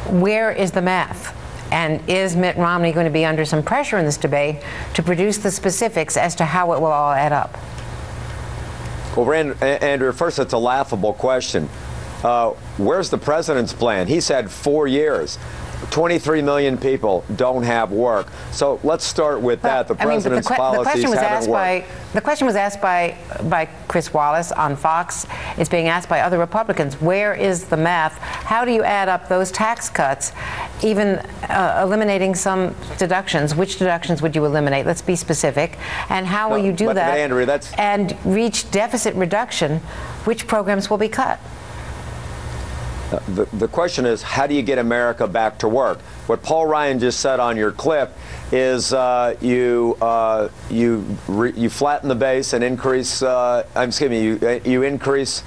Where is the math? And is Mitt Romney going to be under some pressure in this debate to produce the specifics as to how it will all add up? Well, Andrea, first, it's a laughable question. Where's the president's plan? He's had 4 years. 23 million people don't have work. So let's start with that. The president's policies haven't worked. The question was asked by Chris Wallace on Fox. It's being asked by other Republicans. Where is the math? How do you add up those tax cuts, even eliminating some deductions? Which deductions would you eliminate? Let's be specific. And how will you do that? Andrea, and reach deficit reduction? Which programs will be cut? The question is, how do you get America back to work? What Paul Ryan just said on your clip is you flatten the base and increase. You increase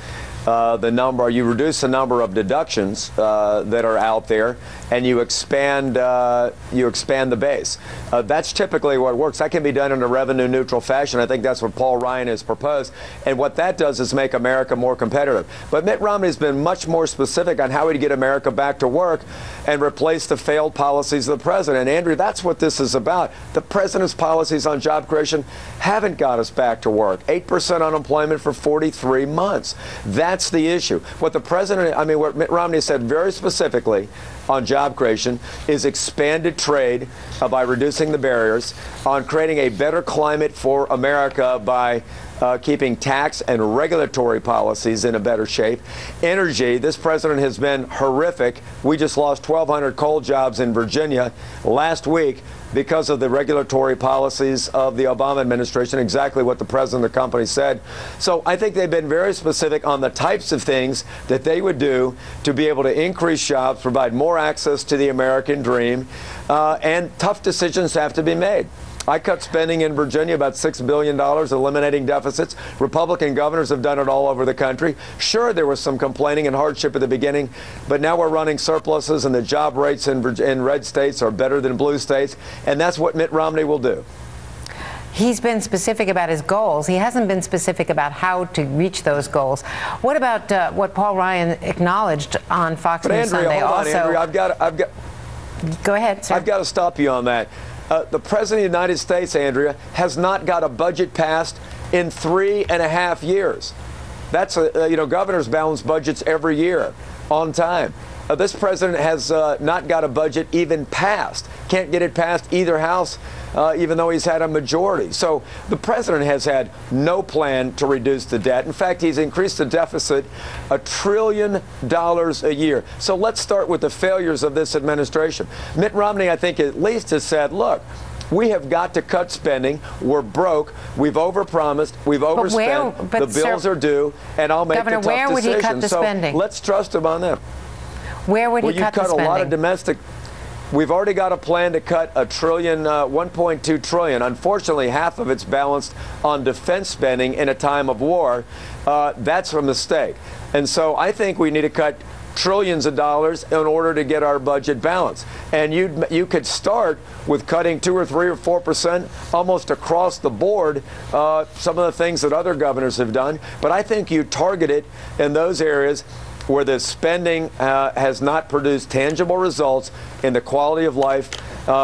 the number. You reduce the number of deductions that are out there, and you expand the base. That's typically what works. That can be done in a revenue-neutral fashion. I think that's what Paul Ryan has proposed. And what that does is make America more competitive. But Mitt Romney has been much more specific on how he'd get America back to work and replace the failed policies of the president. And Andrew, that's what this is about. The president's policies on job creation haven't got us back to work. 8% unemployment for 43 months. That's the issue. What the president, what Mitt Romney said very specifically on job creation is expanded trade by reducing the barriers, on creating a better climate for America by keeping tax and regulatory policies in a better shape. Energy, this president has been horrific. We just lost 1,200 coal jobs in Virginia last week because of the regulatory policies of the Obama administration, exactly what the president of the company said. So I think they've been very specific on the types of things that they would do to be able to increase jobs, provide more access to the American dream, and tough decisions have to be made. I cut spending in Virginia about $6 billion, eliminating deficits. Republican governors have done it all over the country. Sure, there was some complaining and hardship at the beginning, but now we're running surpluses, and the job rates in red states are better than blue states, and that's what Mitt Romney will do. He's been specific about his goals. He hasn't been specific about how to reach those goals. What about what Paul Ryan acknowledged on Fox News Sunday? Andrea, go ahead, sir. I've got to stop you on that. The President of the United States, Andrea, has not got a budget passed in 3.5 years. That's governors balance budgets every year on time. This president has not got a budget even passed. Can't get it past either house, even though he's had a majority. So the president has had no plan to reduce the debt. In fact, he's increased the deficit $1 trillion a year. So let's start with the failures of this administration. Mitt Romney, I think, at least has said, look, we have got to cut spending. We're broke. We've overpromised. We've overspent. The bills are due, and I'll make Governor, the tough decision. where would he cut the spending? So let's trust him on that. Where would he cut the spending? A lot of domestic. We've already got a plan to cut $1.2 trillion. Unfortunately, half of it's balanced on defense spending in a time of war. That's a mistake. And so I think we need to cut trillions of dollars in order to get our budget balanced. And you could start with cutting 2 or 3 or 4% almost across the board, some of the things that other governors have done. But I think you target it in those areas where the spending has not produced tangible results in the quality of life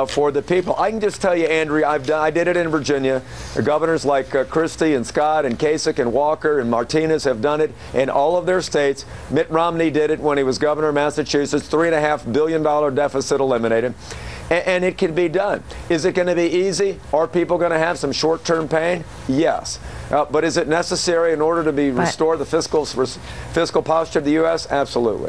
for the people. I can just tell you, Andrea, I did it in Virginia. The governors like Christie and Scott and Kasich and Walker and Martinez have done it in all of their states. Mitt Romney did it when he was governor of Massachusetts, $3.5 billion deficit eliminated. And it can be done. Is it going to be easy? Are people going to have some short-term pain? Yes. But is it necessary in order to restore the fiscal posture of the U.S.? Absolutely.